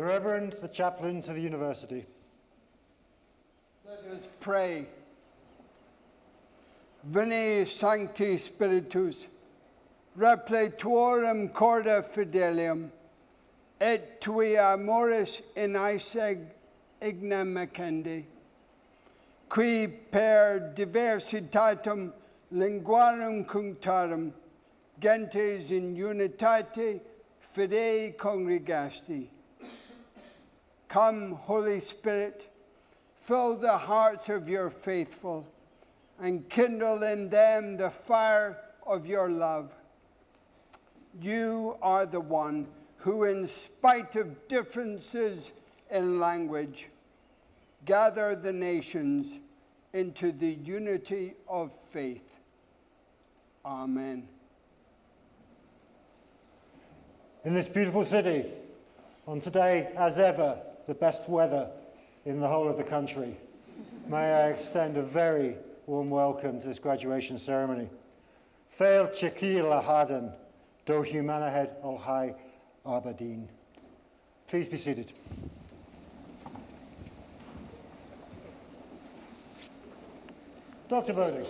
Reverend, the chaplain to the university. Let us pray. Veni Sancti Spiritus, repletuorum corda fidelium, et tui amoris in aiseg ignem macendi, qui per diversitatem linguarum cunctarum, gentes in unitate fidei congregasti. Come, Holy Spirit, fill the hearts of your faithful, and kindle in them the fire of your love. You are the one who, in spite of differences in language, gather the nations into the unity of faith. Amen. In this beautiful city, on today, as ever, the best weather in the whole of the country, may I extend a very warm welcome to this graduation ceremony. Fail Chekila Harden, do Humanahead Ol High Aberdeen. Please be seated. Dr. Bodie.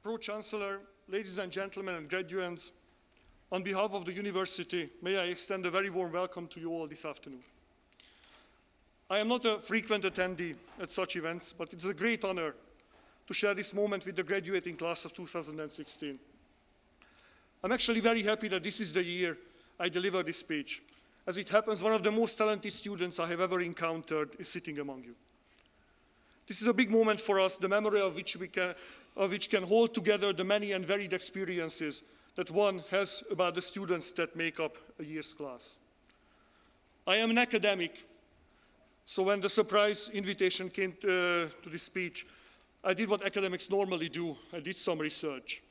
Pro-Chancellor, ladies and gentlemen and graduates, on behalf of the university, may I extend a very warm welcome to you all this afternoon. I am not a frequent attendee at such events, but it's a great honor to share this moment with the graduating class of 2016. I'm actually very happy that this is the year I deliver this speech. As it happens, one of the most talented students I have ever encountered is sitting among you. This is a big moment for us, the memory of which can hold together the many and varied experiences that one has about the students that make up a year's class. I am an academic, so when the surprise invitation came to this speech, I did what academics normally do. I did some research.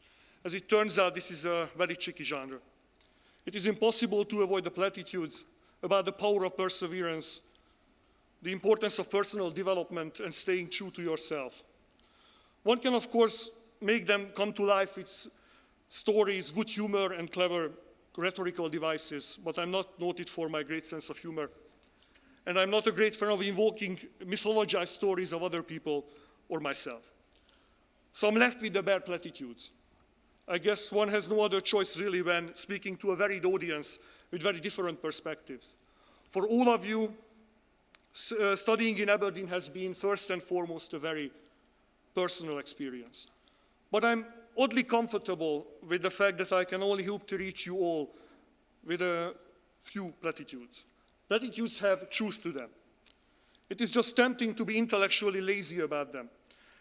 As it turns out, this is a very tricky genre. It is impossible to avoid the platitudes about the power of perseverance, the importance of personal development, and staying true to yourself. One can, of course, make them come to life with stories, good humor, and clever rhetorical devices, but I'm not noted for my great sense of humor. And I'm not a great fan of invoking mythologized stories of other people or myself. So I'm left with the bare platitudes. I guess one has no other choice really when speaking to a varied audience with very different perspectives. For all of you, studying in Aberdeen has been first and foremost a very personal experience. But I'm oddly comfortable with the fact that I can only hope to reach you all with a few platitudes. Platitudes have truth to them. It is just tempting to be intellectually lazy about them,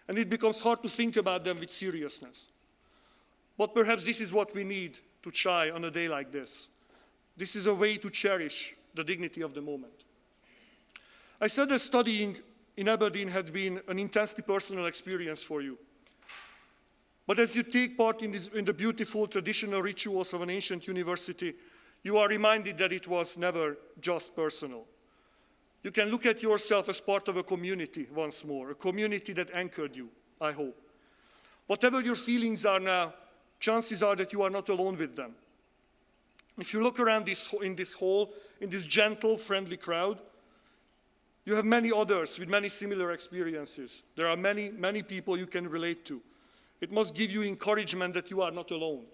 and it becomes hard to think about them with seriousness. But perhaps this is what we need to try on a day like this. This is a way to cherish the dignity of the moment. I said that studying in Aberdeen had been an intensely personal experience for you. But as you take part in the beautiful traditional rituals of an ancient university, you are reminded that it was never just personal. You can look at yourself as part of a community once more, a community that anchored you, I hope. Whatever your feelings are now, chances are that you are not alone with them. If you look around in this hall, in this gentle, friendly crowd, you have many others with many similar experiences. There are many, many people you can relate to. It must give you encouragement that you are not alone.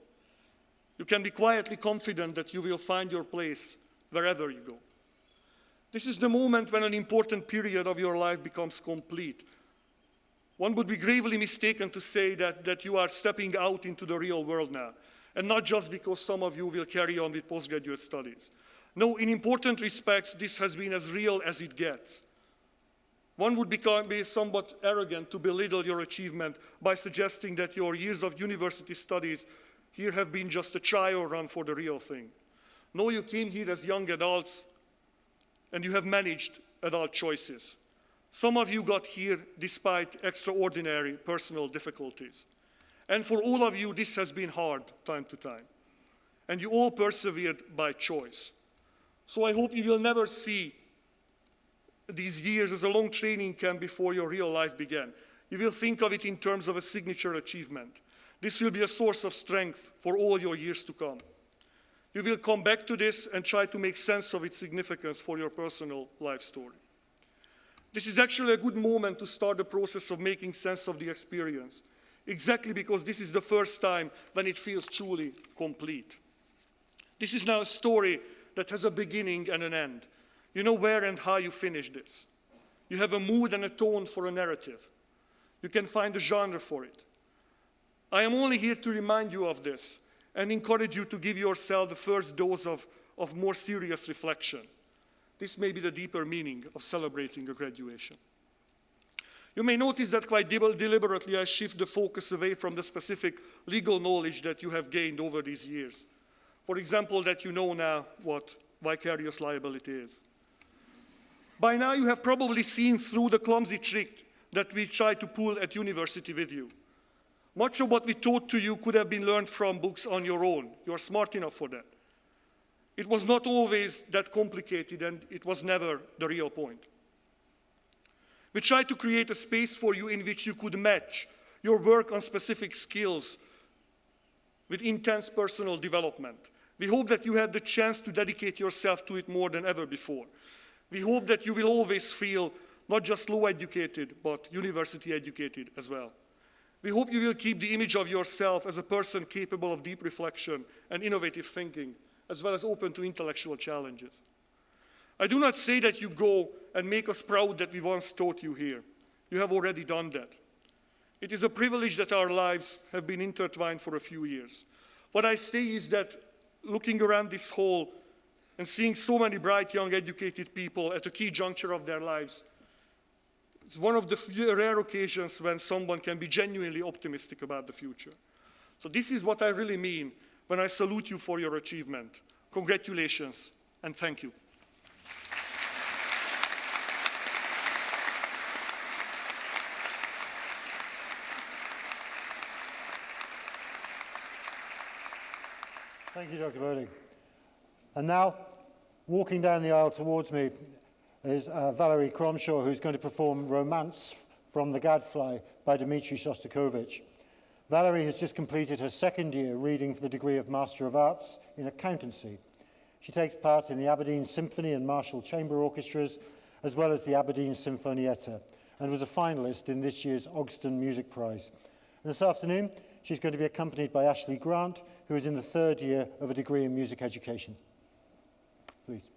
You can be quietly confident that you will find your place wherever you go. This is the moment when an important period of your life becomes complete. One would be gravely mistaken to say that you are stepping out into the real world now, and not just because some of you will carry on with postgraduate studies. No, in important respects, this has been as real as it gets. One would be somewhat arrogant to belittle your achievement by suggesting that your years of university studies here have been just a trial run for the real thing. No, you came here as young adults, and you have managed adult choices. Some of you got here despite extraordinary personal difficulties. And for all of you, this has been hard time to time. And you all persevered by choice. So I hope you will never see these years as a long training camp before your real life began. You will think of it in terms of a signature achievement. This will be a source of strength for all your years to come. You will come back to this and try to make sense of its significance for your personal life story. This is actually a good moment to start the process of making sense of the experience, exactly because this is the first time when it feels truly complete. This is now a story that has a beginning and an end. You know where and how you finish this. You have a mood and a tone for a narrative. You can find a genre for it. I am only here to remind you of this and encourage you to give yourself the first dose of more serious reflection. This may be the deeper meaning of celebrating a graduation. You may notice that quite deliberately I shift the focus away from the specific legal knowledge that you have gained over these years. For example, that you know now what vicarious liability is. By now you have probably seen through the clumsy trick that we try to pull at university with you. Much of what we taught to you could have been learned from books on your own. You're smart enough for that. It was not always that complicated, and it was never the real point. We tried to create a space for you in which you could match your work on specific skills with intense personal development. We hope that you had the chance to dedicate yourself to it more than ever before. We hope that you will always feel not just law educated, but university educated as well. We hope you will keep the image of yourself as a person capable of deep reflection and innovative thinking, as well as open to intellectual challenges. I do not say that you go and make us proud that we once taught you here. You have already done that. It is a privilege that our lives have been intertwined for a few years. What I say is that looking around this hall and seeing so many bright, young, educated people at a key juncture of their lives, it's one of the rare occasions when someone can be genuinely optimistic about the future. So this is what I really mean when I salute you for your achievement. Congratulations, and thank you. Thank you, Dr. Bowling. And now, walking down the aisle towards me is Valerie Cromshaw, who's going to perform Romance from the Gadfly by Dmitri Shostakovich. Valerie has just completed her second year reading for the degree of Master of Arts in Accountancy. She takes part in the Aberdeen Symphony and Marshall Chamber Orchestras, as well as the Aberdeen Sinfonietta, and was a finalist in this year's Ogston Music Prize. And this afternoon, she's going to be accompanied by Ashley Grant, who is in the third year of a degree in music education. Please.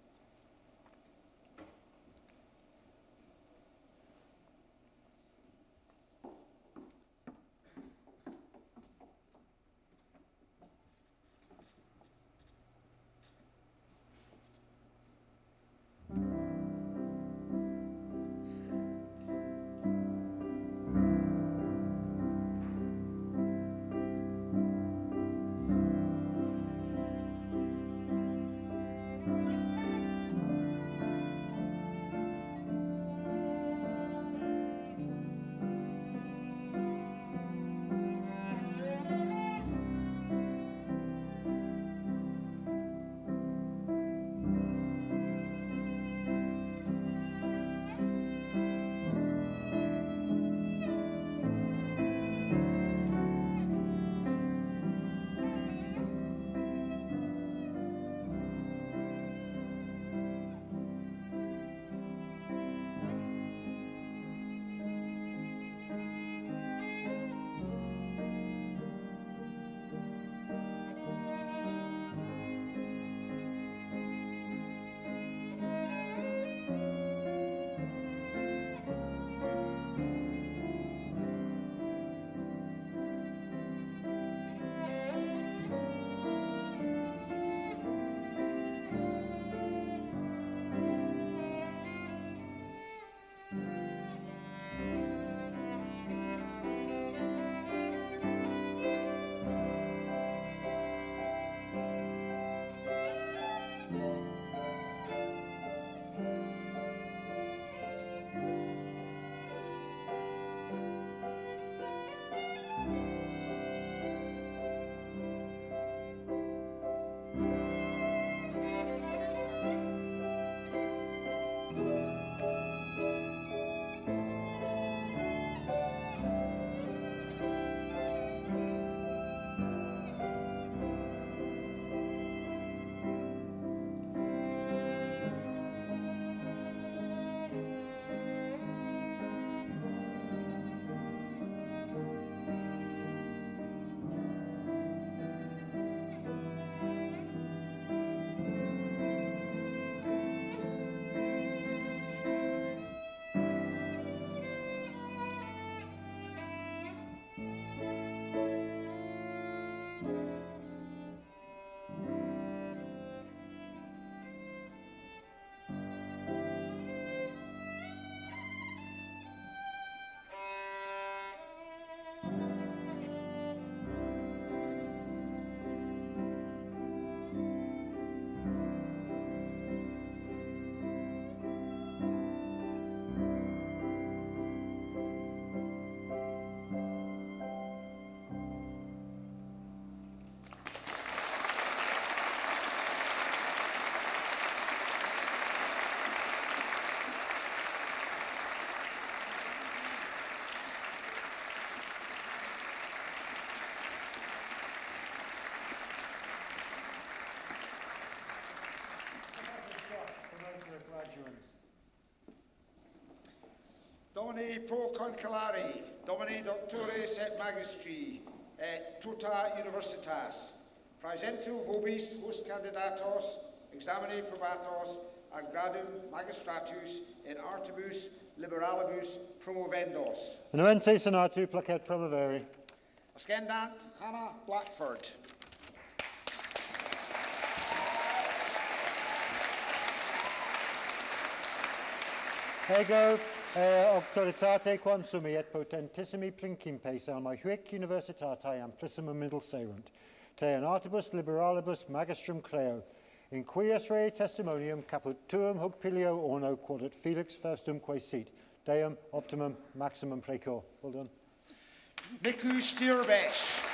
Omni pro concellari, Domini doctores et magistri, et tuta universitas. Praesentu vobis hus candidatos, examine probatos, ad gradum magistratus in artibus liberalibus promovendos. Annuente senatu placet promovere. Ascendant Hannah Blackford. Ego auctoritate quam sumi et potentissimi principes alma huic universitatae amplissimum middleserunt, te in artibus liberalibus magistrum creo, in quies rei testimonium caput tuum hoc pilio orno quodet felix festum quae sit, deum optimum maximum precor. Well done. Niku Stierbesh.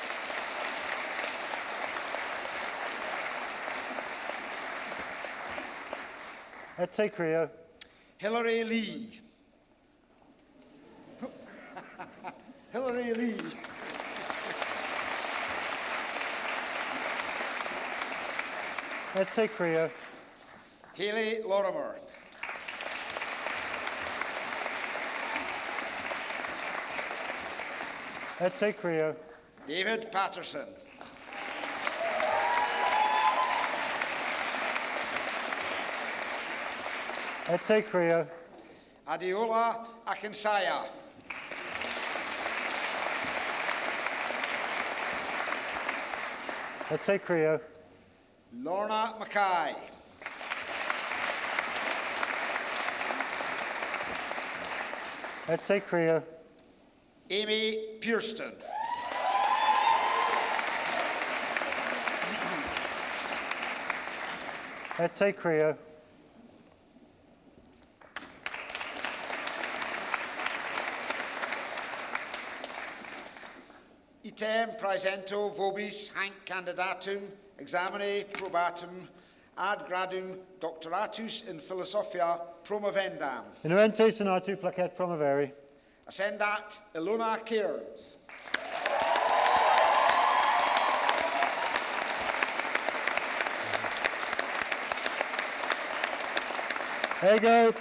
Et te creo. Hilary Lee. Hilary Lee. Et te creo. Haley Lorimer. Et te creo. David Patterson. Et te creo. Adiola Akinsaya. Et te creo. Lorna Mackay. Et te creo. Amy Pearston. Et te creo. Item praesento vobis hanc candidatum examine probatum ad gradum doctoratus in philosophia promovendam. Annuente senatu placet promovere. Ascendat Ilona Cairns. Ego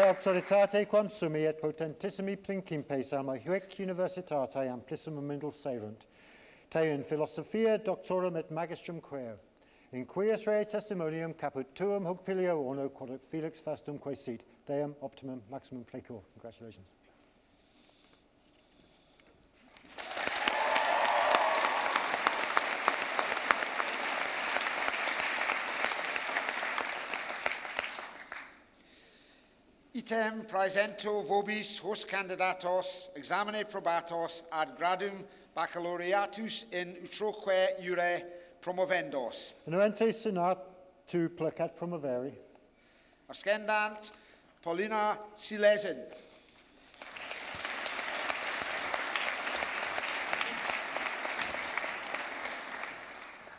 auctoritate quam sumi et potentissimi principes alma huic universitatae amplissimum middleserunt, te in philosophia doctorum et magistrum quae, in quies rei testimonium caput tuum hoc pilio orno quodet felix festum quae sit, deum optimum maximum precor. Congratulations. Item praesento vobis hos candidatos examine probatos ad gradum baccalaureatus in utroque iure promovendos. Annuente senatu placet promovere. Ascendant Paulina Silesen.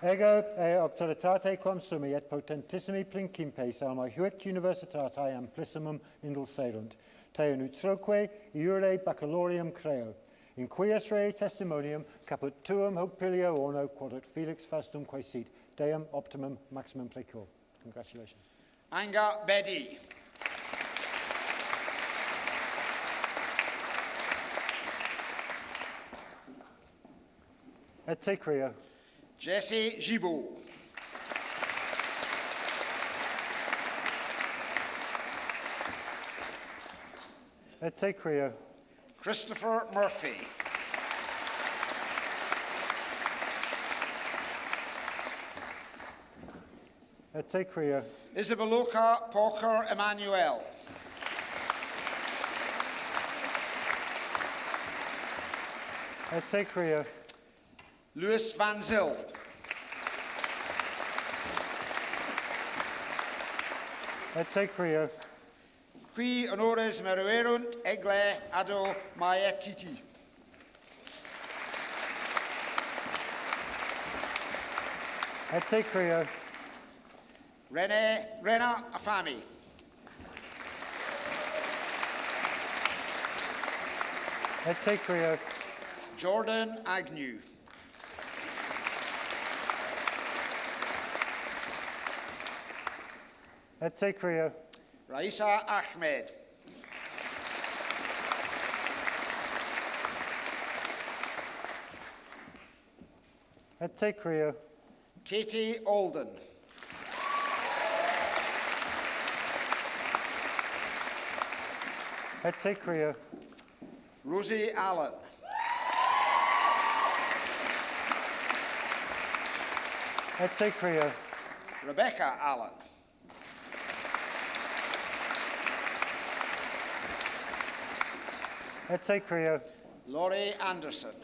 Ego auctoritate quam sumi et potentissimi principes alma huic universitatae amplissimum indulserunt, te in utroque iure baccalaureum creo, in quies rei testimonium caput tuum hoc pilio orno quodet felix festum quae sit, deum optimum maximum precor. Congratulations. Anga Bedi. Et te creo. Jesse Gibault. Et te creo. Christopher Murphy. Et te creo. Isabeluca Parker Emmanuel. Et te creo. Louis Van Zyl. Et te creo. Qui honores meruerunt egle ado maietiti. Et te creo. Rena Afami. Et te creo. Jordan Agnew. Et te creo. Raisa Ahmed. Ete Kriya. Katie Alden, Ete Kriya. Rosie Allen, Ete Kriya. Rebecca Allen, Ete Kriya. Laurie Anderson,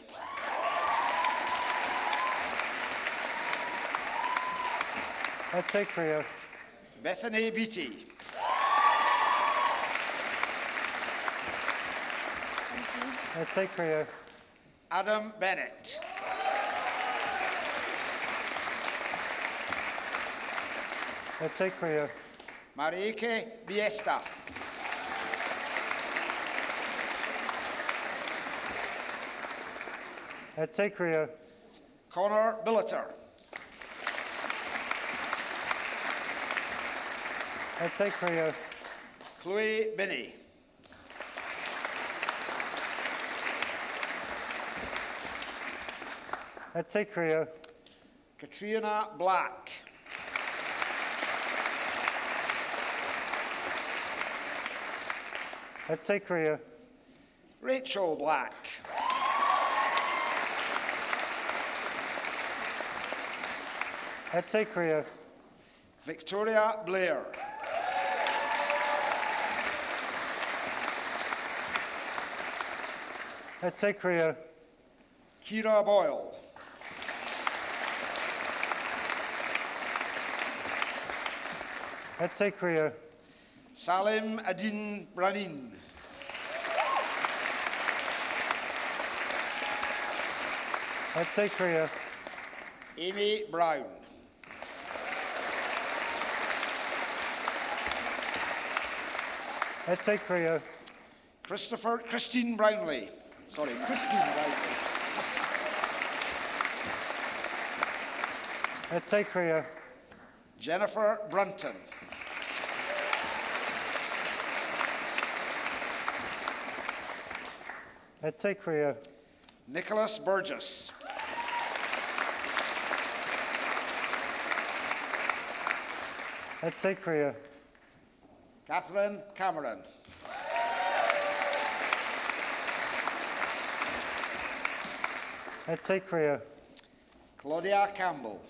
Ete Kriya. Bethany Beattie, Ete Kriya. Adam Bennett, Ete Kriya. Marieke Biesta, Ete Kriya. Connor Billeter, Ete Kriya. Chloe Binney, Ete Kriya. Katrina Black, Ete Kriya. Rachel Black, Ete Kriya. Victoria Blair, Ete Kriya. Kira Boyle, Ete Kriya. Salim Adin Branin, Ete Kriya. Amy Brown, Ete Kriya. Christine Brownlee, Christine Brownlee, Ete Kriya. Jennifer Brunton, Ete Kriya. Nicholas Burgess, Ete Kriya. Catherine Cameron, Ete Kriya. Claudia Campbell,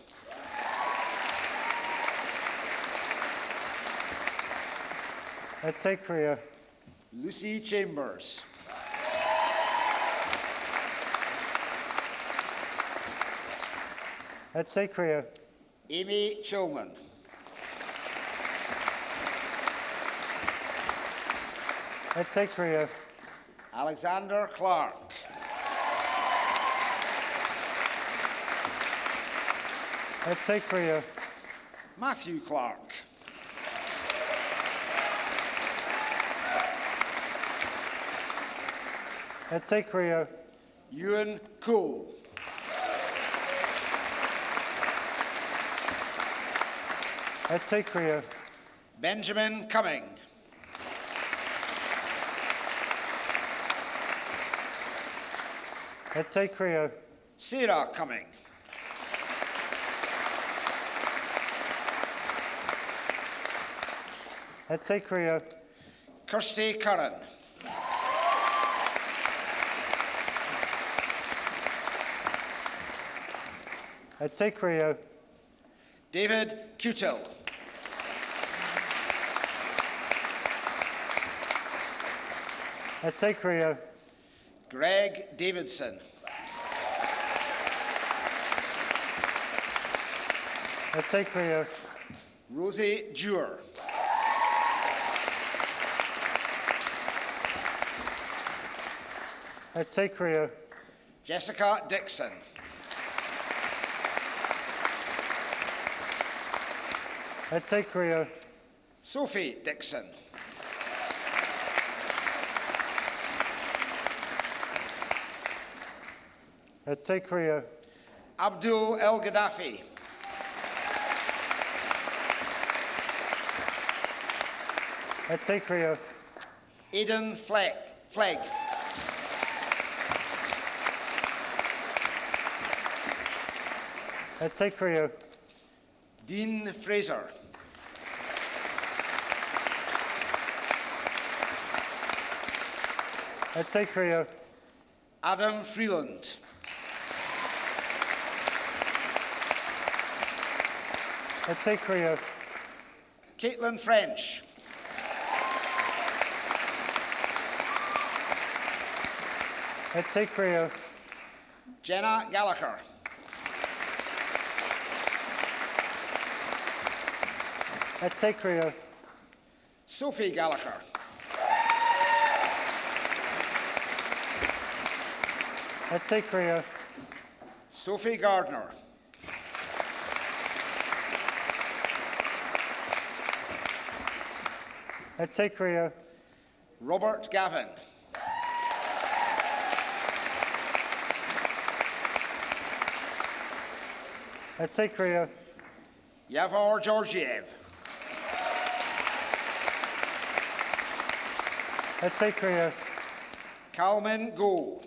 Ete Kriya. Lucy Chambers, Ete Kriya. Amy Chilman, Ete Kriya. Alexander Clark, Ete Kriya. Matthew Clark, Ete Kriya. Ewan Cole, Ete Kriya. Benjamin Cumming, Ete Kriya. Sarah Cumming, Ete Kriya. Kirsty Curran, Ete Kriya. David Cutil, Ete Kriya. Greg Davidson, Ete Kriya. Rosie Dewar, Ete Kriya. Jessica Dixon, Ete Kriya. Sophie Dixon, Ete Kriya. Abdul El Gaddafi, Ete Kriya. Aidan Flegg, Ete Creo. Dean Fraser. Ete Creo. Adam Freeland. Ete Creo. Caitlin French. Ete Creo. Jenna Gallagher. Ete Creo. Sophie Gallagher. Ete Creo. Sophie Gardner. Ete Creo. Robert Gavin. Ete Creo. Yavor Georgiev. Ete Creo. Kalman Go.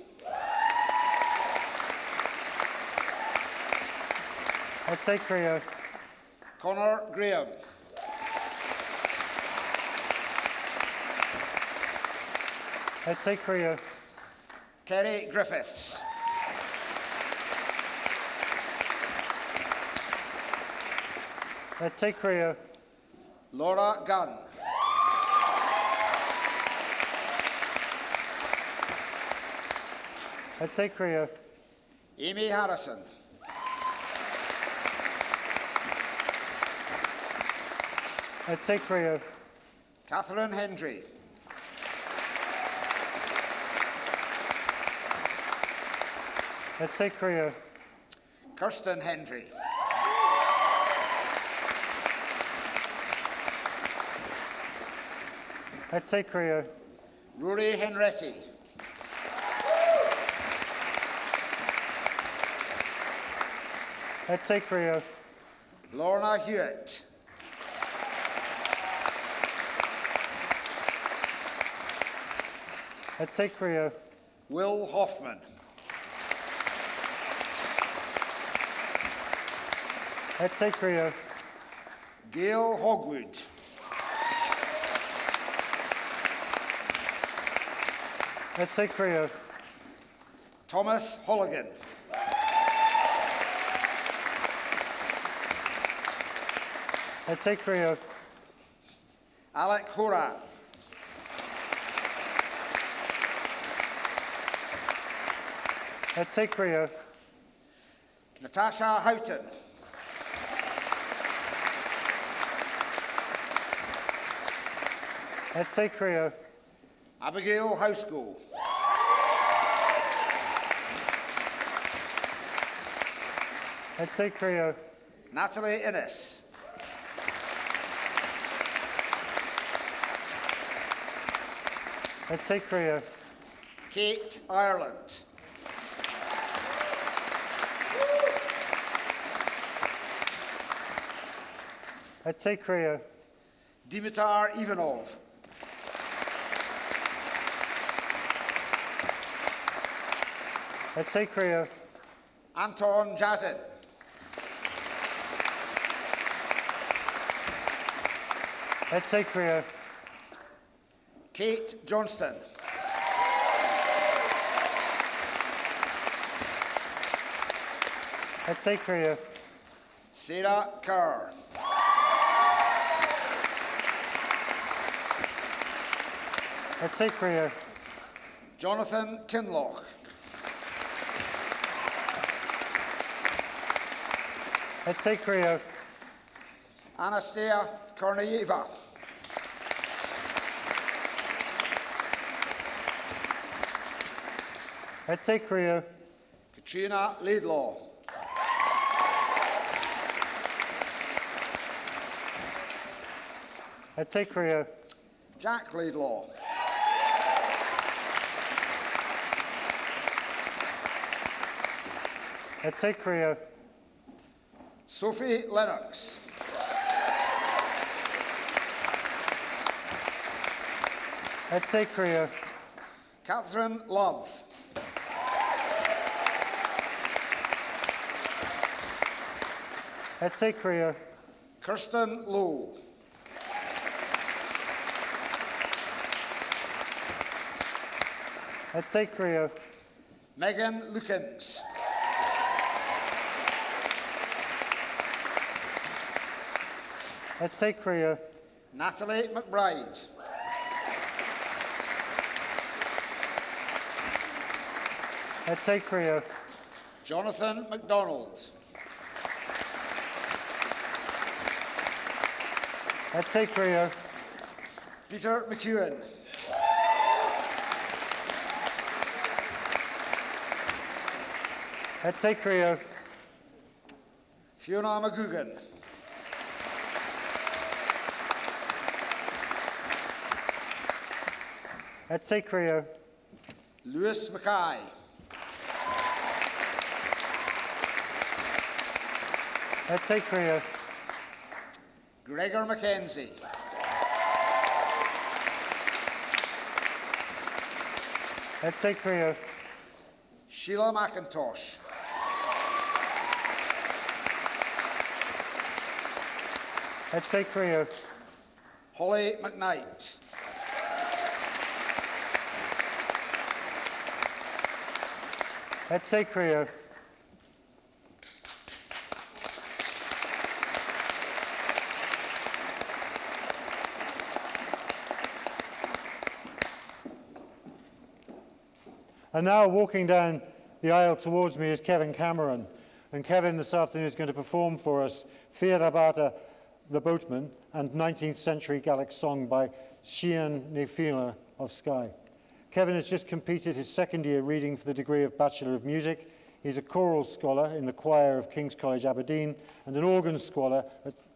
Ete Creo. Connor Graham. Ete Creo. Kerry Griffiths. Ete Creo. Laura Gunn. Ete Creo. Amy Harrison. Ete Creo. Catherine Hendry. Ete Creo. Kirsten Hendry. Ete Creo. Rory Henretti. Ete Creo. Lorna Hewitt. Ete Creo. Will Hoffman. Ete Creo. Gail Hogwood. Ete Creo. Thomas Holligan. Ete Creo. Alec Horan. Ete Creo. Natasha Houghton. Ete Creo. Abigail Housego. Ete Creo. Natalie Innes. Ete Creo. Kate Ireland. Ete Creo. Dimitar Ivanov. Ete Creo. Anton Jazin. Ete Creo. Kate Johnston. Ete Creo. Sarah Kerr. Ete Creo. Jonathan Kinloch. Ete Creo. Anastasia Korneyeva. Ete Creo. Katrina Laidlaw. Ete Creo. Jack Laidlaw. Ete Creo. Sophie Lennox. Ete Creo. Catherine Love. Etse Kriya. Kirsten Lowe. Etse Kriya. Megan Lukens. Etse Kriya. Natalie McBride. Etse Kriya. Jonathan MacDonald. Etse Kriya. Peter McEwen. Etse Kriya. Fiona McGugan. Etse Kriya. Lewis Mackay. Etse Kriya. Gregor Mackenzie. Etse Kriya. Sheila McIntosh. Etse Kriya. Holly McKnight. Etse Kriya. And now walking down the aisle towards me is Kevin Cameron. And Kevin this afternoon is going to perform for us Fia Rabata, the Boatman, and 19th century Gaelic song by Sian Nefila of Skye. Kevin has just completed his second year reading for the degree of Bachelor of Music. He's a choral scholar in the choir of King's College Aberdeen and an organ scholar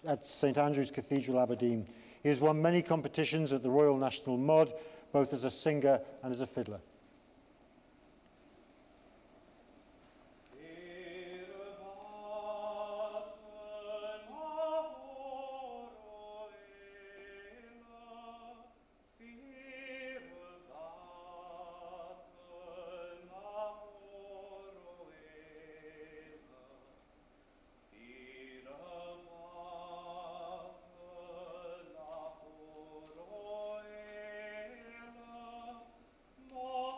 at St Andrew's Cathedral Aberdeen. He has won many competitions at the Royal National Mod, both as a singer and as a fiddler. More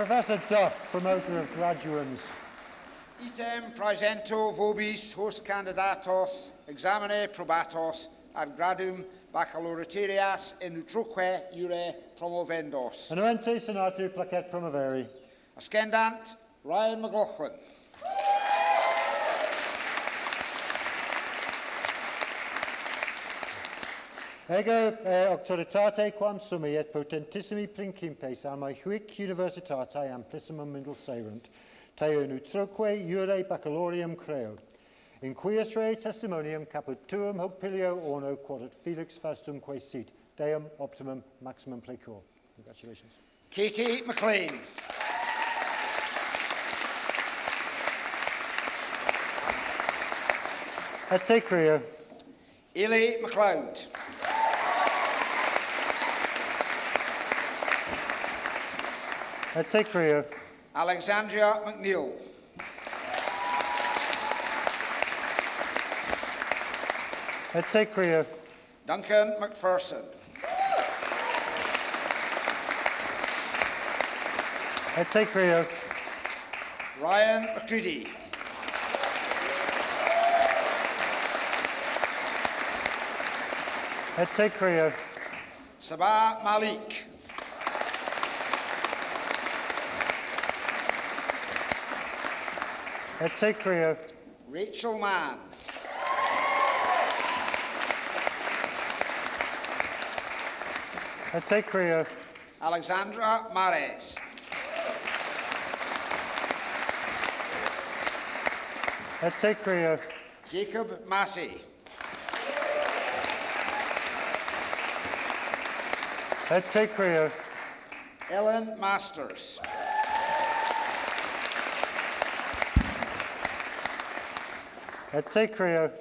Professor Duff, promoter of graduands. Item praesento vobis host candidatos examine probatos ad gradum baccalaureaterias in utroque iure promovendos. Anuente senatu placet promoveri. Ascendant Ryan McLaughlin. Ego auctoritate quam summi et potentissimi principes amae huic universitate amplissimum indulserunt, teo nutroque iure baccalaureum creo, in quies re testimonium caput tuum hoc pilio orno quodet Felix Faustumque sit, deum optimum maximum precor. Congratulations. Katie McLean. Et te crea. Ely MacLeod. Et te crea. Alexandria McNeil. Et te crea. Duncan McPherson. Et te crea. Ryan McCready. Et te crea. Sabah Malik. Et te crea. Rachel Mann. Et te crea. Alexandra Mares. Et te crea. Jacob Massey. Et te crea. Ellen Masters. Et te crea.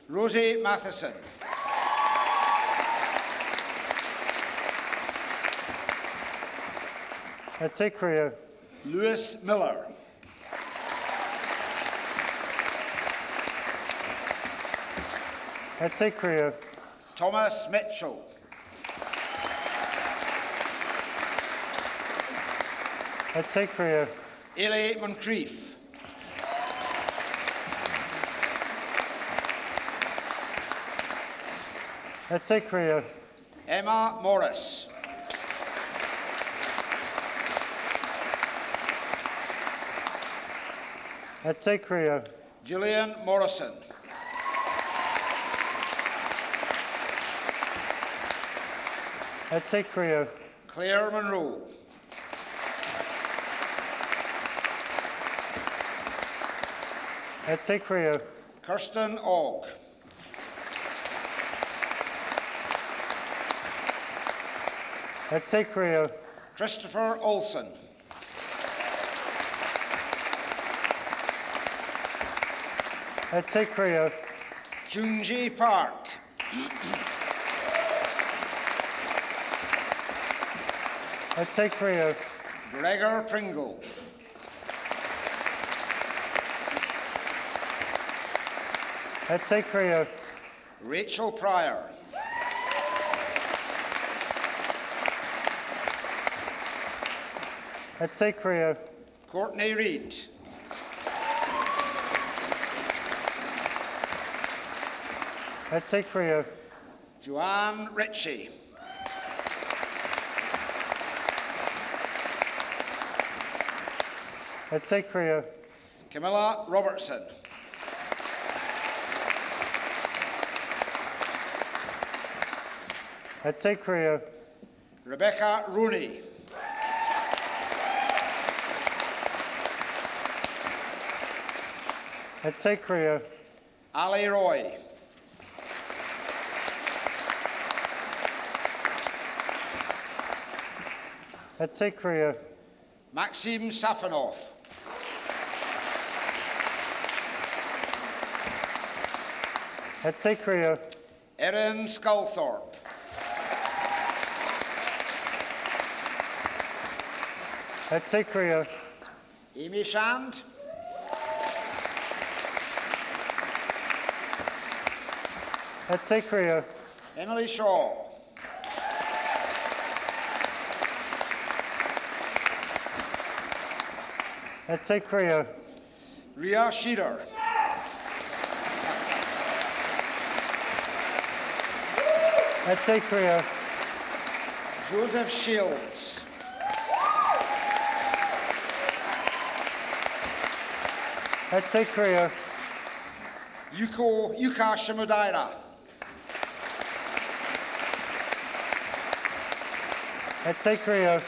Rosie Matheson. Et te crea. Lewis Miller. Et te crea. Thomas Mitchell. Et te crea. Ailey Moncrief. Et te crea. Emma Morris. Et te crea. Gillian Morrison. Et te crea. Claire Monroe. Et te crea. Kirsten Ogg. Et te crea. Christopher Olson. Et te crea. Kyunji Park. Et te crea. Gregor Pringle. Et te crea. Rachel Pryor. Et te crea. Courtney Reed. Et te crea. Joanne Ritchie. Et te crea. Camilla Robertson. Et te crea. Rebecca Rooney. Et te crea. Ali Roy. Et te crea. Maxim Safanov. Et te crea. Erin Sculthorpe. Et te crea. Amy Shand. Et te crea. Emily Shaw. Ete Creo. Ria Shearer. Ete Creo. Joseph Shields. Ete Creo. Yuka Shimudaira. Ete Creo.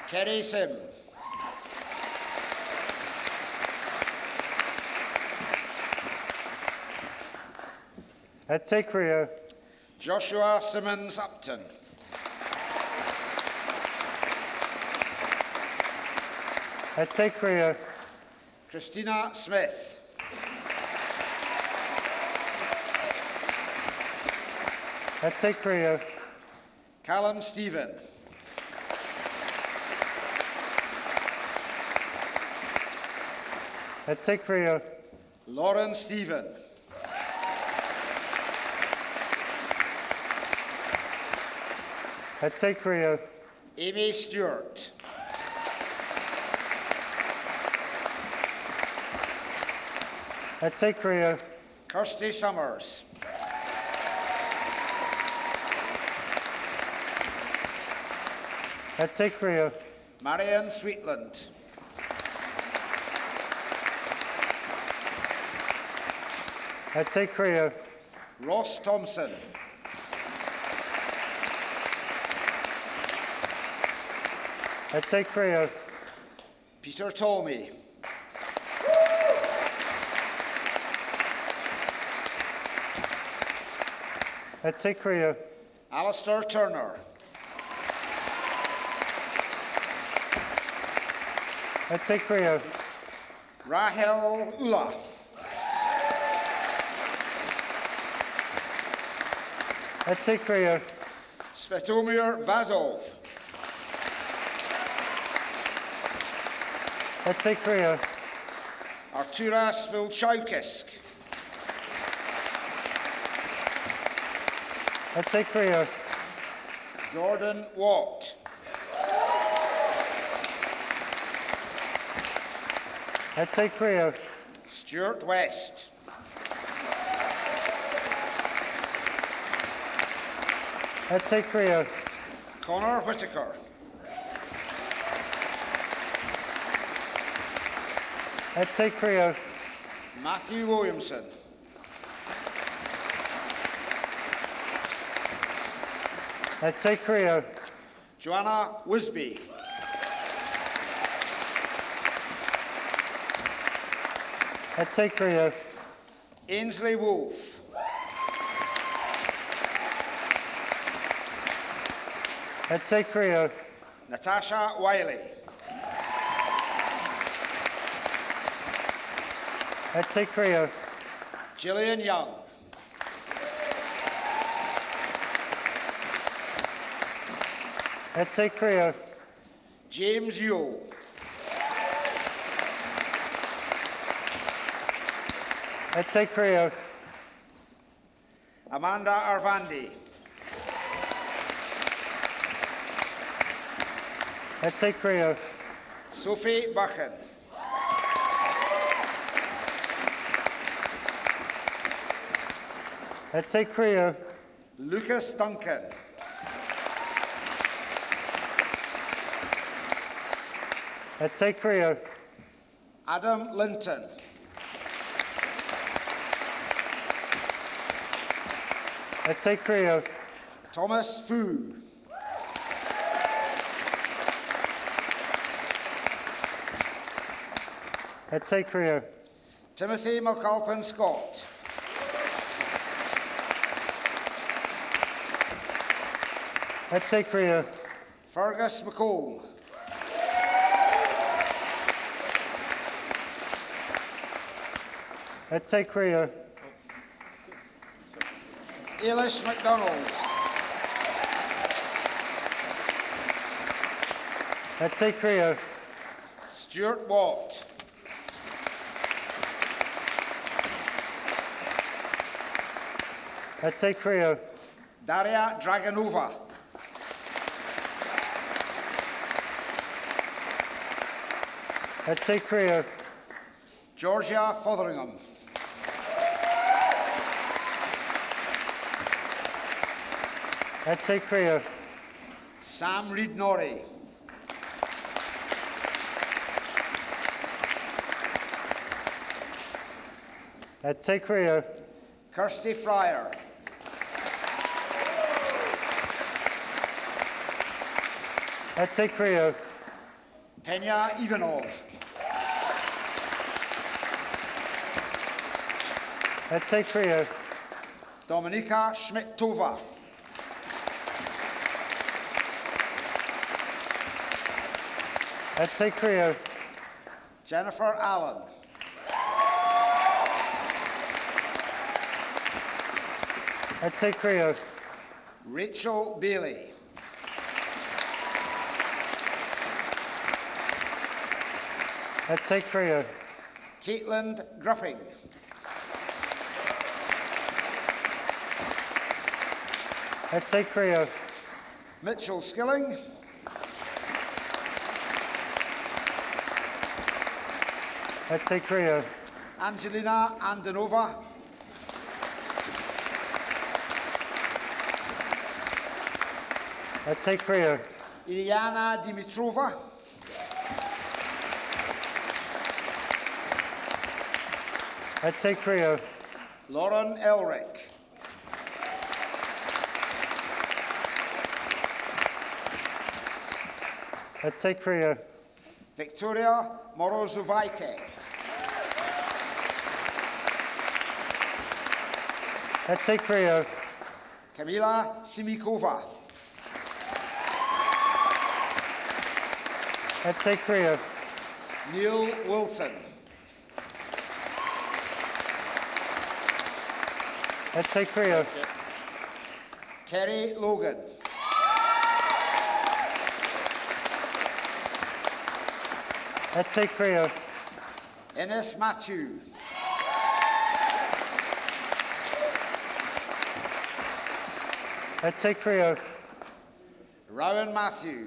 Kerry Sim. Ete Creo. Joshua Simmons Upton. Ete Creo. Christina Smith. Ete Creo. Callum Stephen. Ete Creo. Lauren Stephen. Ete Creo. Amy Stewart. Ete Creo. Kirsty Summers. Ete Creo. Marion Sweetland. Ete Creo. Ross Thompson. Ete Creo. Peter Tolmie. Ete Creo. Alistair Turner. Ete Creo. Rahel Ula. Ete Creo. Svetomir Vazov. Ete Creo. Arturas Vilchaukisk. Ete Creo. Jordan Watt. Ete Creo. Stuart West. Ete Creo. Connor Whitaker. Ete Creo. Matthew Williamson. Ete Creo. Joanna Wisby. Ete Creo. Ainsley Wolfe. Ete Creo. Natasha Wiley. Ete Creo. Gillian Young. Ete Creo. James Yule. Ete Creo. Amanda Arvandi. Ete Creo. Sophie Buchan. Ete Creo. Lucas Duncan. Ete Creo. Adam Linton. Ete Creo. Thomas Fu. Ete Creo. Timothy McAlpin Scott. Ete Creo. Fergus McComb. Ete Creo. Eilish MacDonald. Ete Creo. Stuart Watt. Ete Creo. Daria Draganova. Ete Creo. Georgia Fotheringham. Ete Creo. Sam Reid Norrie. Ete Creo. Kirsty Fryer. Ete Creo. Penya Ivanov. Ete Creo. Dominika Schmidt-Tova. Ete Creo. Jennifer Allen. Ete Creo. Rachel Bailey. Ete Creo. Caitlin Gripping. Ete Creo. Mitchell Skilling. Ete Creo. Angelina Andanova. Ete Creo. Iliana Dimitrova. Ete Creo. Lauren Elric. Ete Creo. Victoria Morozovaite. Ete Creo. Kamila Simikova. Ete Creo. Neil Wilson. Ete Creo. Kerry Logan. Ete Creo. Ines Matthew. Ete Creo. Rowan Matthew.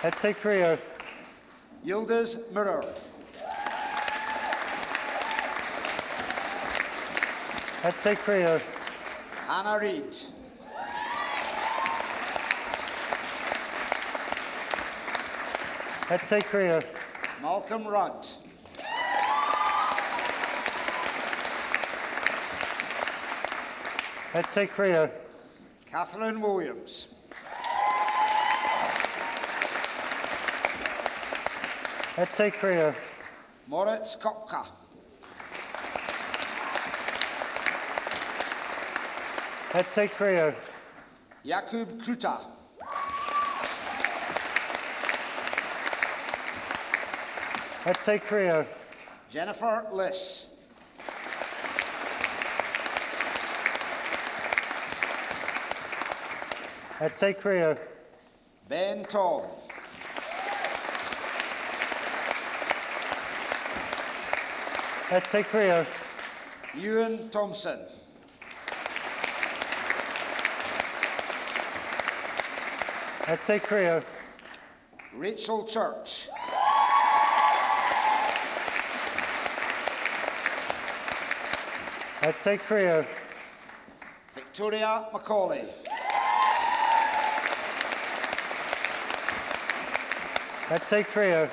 Ete Creo. Yildiz Mirror. Ete Creo. Hannah Reid. Ete Creo. Malcolm Rudd. Ete Creo. Catherine Williams. Ete Creo. Moritz Kopka. Ete Creo. Jakub Kruta. Ete Creo. Jennifer Liss. Ete Creo. Ben Tong. Ete Creo. Ewan Thompson. Ete Creo. Rachel Church. Ete Creo. Victoria Macaulay. Ete Creo.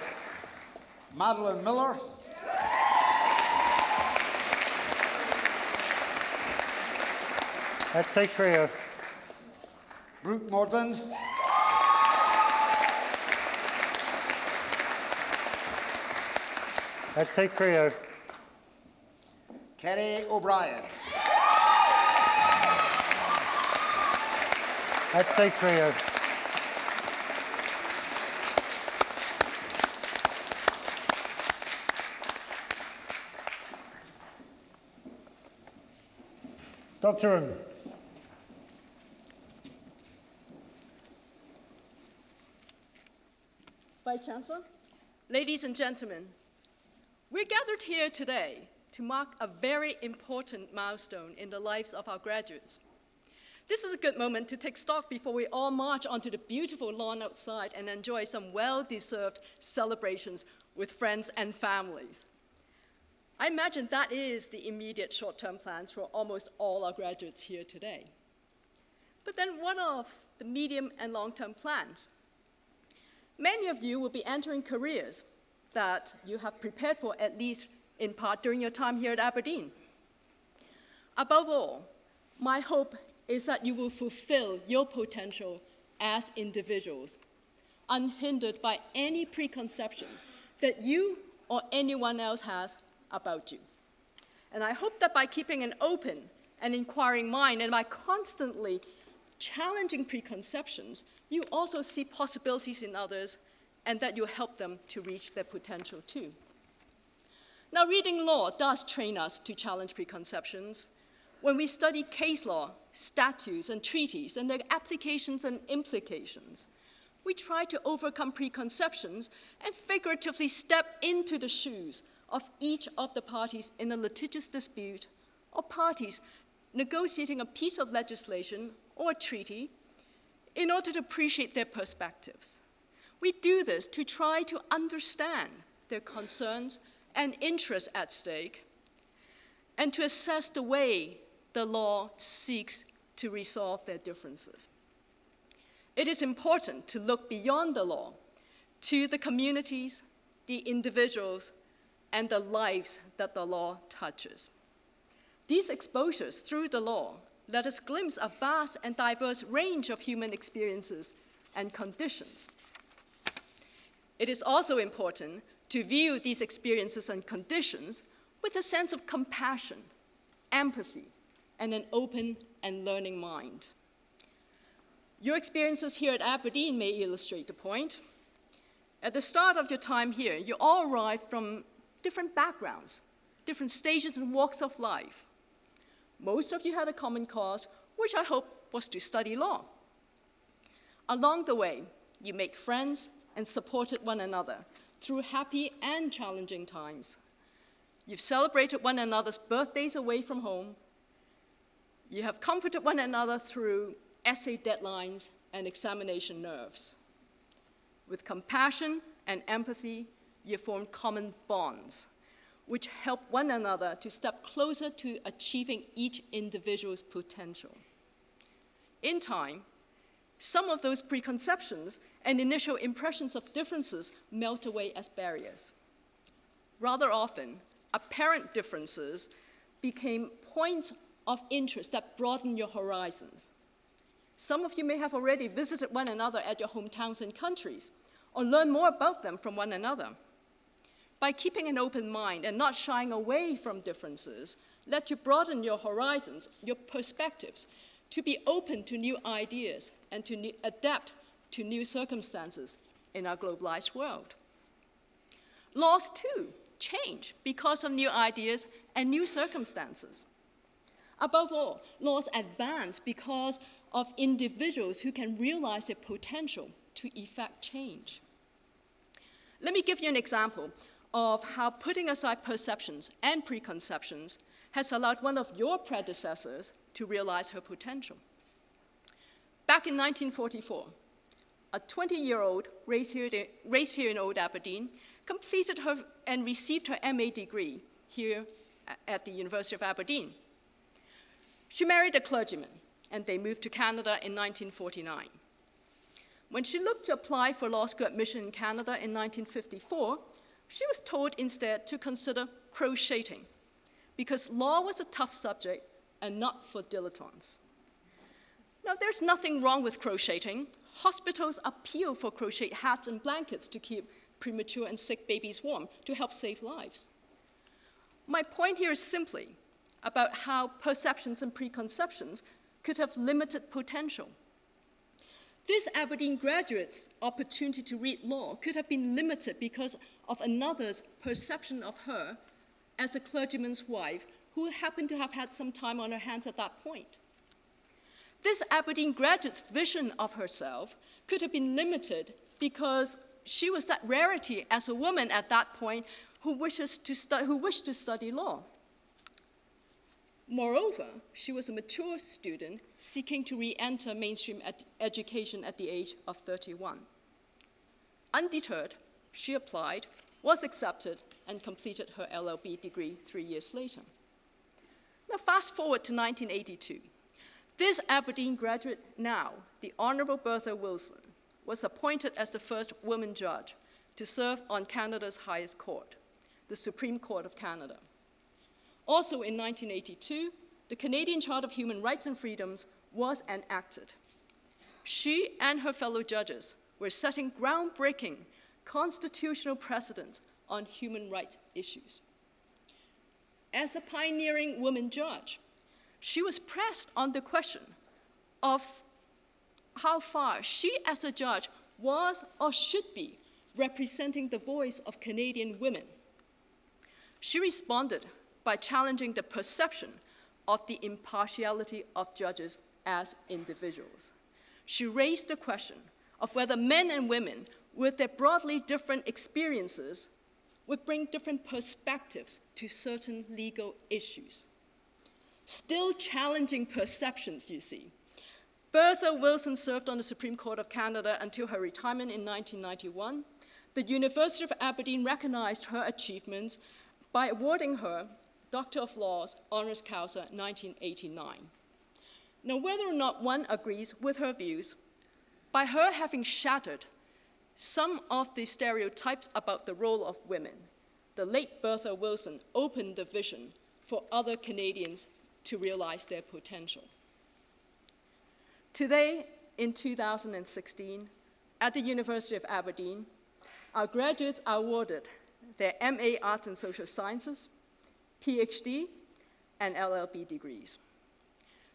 Madeline Miller. Ete Creo. Brooke Morden. Ete Creo. Kerry O'Brien. Ete Creo. Doctor. Vice Chancellor, ladies and gentlemen, we're gathered here today to mark a very important milestone in the lives of our graduates. This is a good moment to take stock before we all march onto the beautiful lawn outside and enjoy some well-deserved celebrations with friends and families. I imagine that is the immediate short-term plans for almost all our graduates here today. But then what of the medium and long-term plans? Many of you will be entering careers that you have prepared for, at least in part, during your time here at Aberdeen. Above all, my hope is that you will fulfill your potential as individuals, unhindered by any preconception that you or anyone else has about you. And I hope that by keeping an open and inquiring mind and by constantly challenging preconceptions, you also see possibilities in others and that you help them to reach their potential too. Now, reading law does train us to challenge preconceptions. When we study case law, statutes, and treaties and their applications and implications, we try to overcome preconceptions and figuratively step into the shoes of each of the parties in a litigious dispute, or parties negotiating a piece of legislation or a treaty in order to appreciate their perspectives. We do this to try to understand their concerns and interests at stake, and to assess the way the law seeks to resolve their differences. It is important to look beyond the law to the communities, the individuals, and the lives that the law touches. These exposures through the law let us glimpse a vast and diverse range of human experiences and conditions. It is also important to view these experiences and conditions with a sense of compassion, empathy, and an open and learning mind. Your experiences here at Aberdeen may illustrate the point. At the start of your time here, you all arrived from different backgrounds, different stages and walks of life. Most of you had a common cause, which I hope was to study law. Along the way, you made friends and supported one another through happy and challenging times. You've celebrated one another's birthdays away from home. You have comforted one another through essay deadlines and examination nerves. With compassion and empathy, you formed common bonds, which help one another to step closer to achieving each individual's potential. In time, some of those preconceptions and initial impressions of differences melt away as barriers. Rather often, apparent differences became points of interest that broaden your horizons. Some of you may have already visited one another at your hometowns and countries, or learned more about them from one another. By keeping an open mind and not shying away from differences, let you broaden your horizons, your perspectives, to be open to new ideas and to adapt to new circumstances in our globalized world. Laws, too, change because of new ideas and new circumstances. Above all, laws advance because of individuals who can realize their potential to effect change. Let me give you an example of how putting aside perceptions and preconceptions has allowed one of your predecessors to realize her potential. Back in 1944, a 20-year-old raised here in Old Aberdeen completed her and received her MA degree here at the University of Aberdeen. She married a clergyman, and they moved to Canada in 1949. When she looked to apply for law school admission in Canada in 1954, she was told instead to consider crocheting, because law was a tough subject and not for dilettantes. Now, there's nothing wrong with crocheting. Hospitals appeal for crochet hats and blankets to keep premature and sick babies warm, to help save lives. My point here is simply about how perceptions and preconceptions could have limited potential. This Aberdeen graduate's opportunity to read law could have been limited because of another's perception of her as a clergyman's wife who happened to have had some time on her hands at that point. This Aberdeen graduate's vision of herself could have been limited because she was that rarity as a woman at that point who wished to study law. Moreover, she was a mature student seeking to re-enter mainstream education at the age of 31. Undeterred, she applied, was accepted, and completed her LLB degree 3 years later. Now fast forward to 1982. This Aberdeen graduate now, the Honorable Bertha Wilson, was appointed as the first woman judge to serve on Canada's highest court, the Supreme Court of Canada. Also in 1982, the Canadian Charter of Human Rights and Freedoms was enacted. She and her fellow judges were setting groundbreaking constitutional precedents on human rights issues. As a pioneering woman judge, she was pressed on the question of how far she as a judge was or should be representing the voice of Canadian women. She responded by challenging the perception of the impartiality of judges as individuals. She raised the question of whether men and women, with their broadly different experiences, would bring different perspectives to certain legal issues. Still challenging perceptions, you see. Bertha Wilson served on the Supreme Court of Canada until her retirement in 1991. The University of Aberdeen recognized her achievements by awarding her Doctor of Laws honoris causa 1989. Now, whether or not one agrees with her views, by her having shattered some of the stereotypes about the role of women, the late Bertha Wilson opened the vision for other Canadians to realize their potential. Today, in 2016, at the University of Aberdeen, our graduates are awarded their MA Arts and Social Sciences, PhD, and LLB degrees.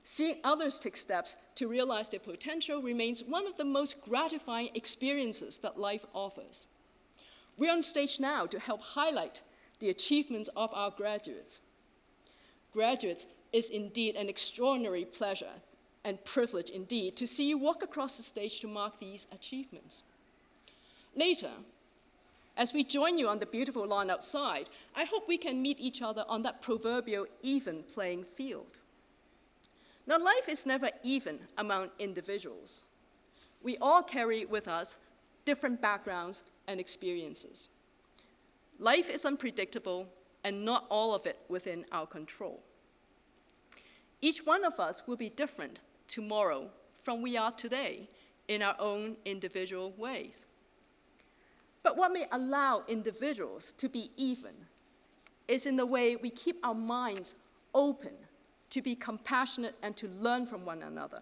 Seeing others take steps to realize their potential remains one of the most gratifying experiences that life offers. We're on stage now to help highlight the achievements of our graduates. Graduates, it's indeed an extraordinary pleasure and privilege indeed to see you walk across the stage to mark these achievements. Later, as we join you on the beautiful lawn outside, I hope we can meet each other on that proverbial even playing field. Now, life is never even among individuals. We all carry with us different backgrounds and experiences. Life is unpredictable, and not all of it within our control. Each one of us will be different tomorrow from we are today in our own individual ways. But what may allow individuals to be even is in the way we keep our minds open to be compassionate and to learn from one another,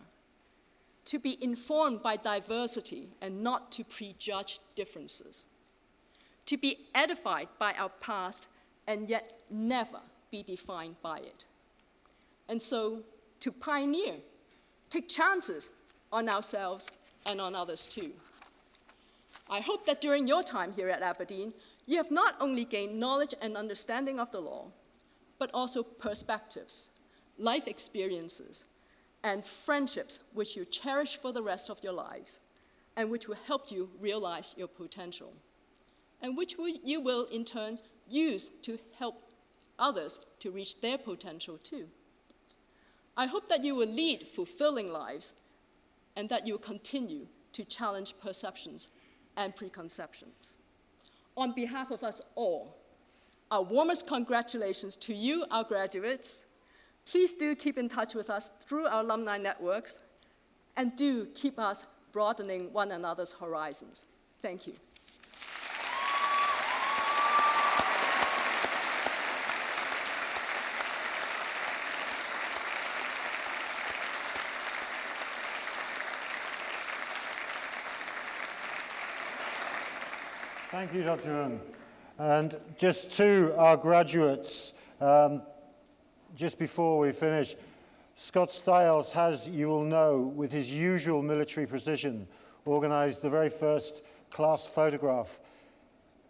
to be informed by diversity and not to prejudge differences, to be edified by our past and yet never be defined by it. And so, to pioneer, take chances on ourselves and on others too. I hope that during your time here at Aberdeen, you have not only gained knowledge and understanding of the law, but also perspectives, life experiences, and friendships which you cherish for the rest of your lives, and which will help you realize your potential, and which you will in turn use to help others to reach their potential too. I hope that you will lead fulfilling lives, and that you will continue to challenge perceptions and preconceptions. On behalf of us all, our warmest congratulations to you, our graduates. Please do keep in touch with us through our alumni networks, and do keep us broadening one another's horizons. Thank you. Thank you, Dr. Ng. And just to our graduates, just before we finish, Scott Stiles has, you will know, with his usual military precision, organized the very first class photograph.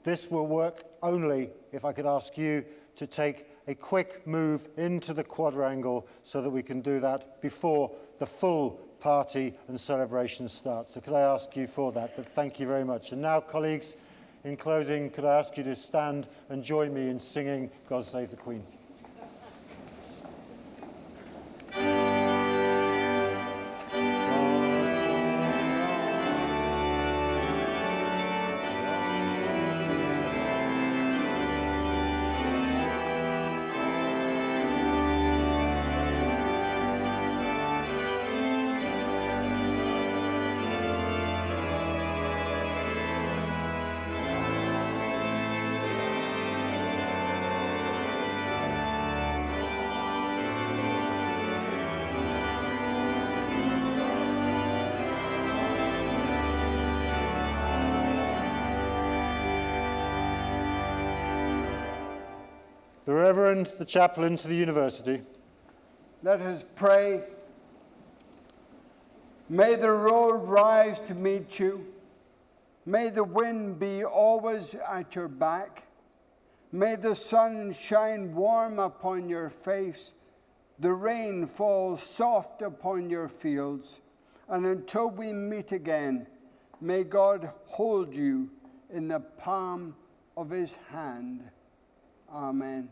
This will work only if I could ask you to take a quick move into the quadrangle so that we can do that before the full party and celebration starts. So could I ask you for that? But thank you very much. And now, colleagues, in closing, could I ask you to stand and join me in singing God Save the Queen? the Reverend, the chaplain to the university. Let us pray. May the road rise to meet you. May the wind be always at your back. May the sun shine warm upon your face, the rain fall soft upon your fields. And until we meet again, may God hold you in the palm of his hand. Amen.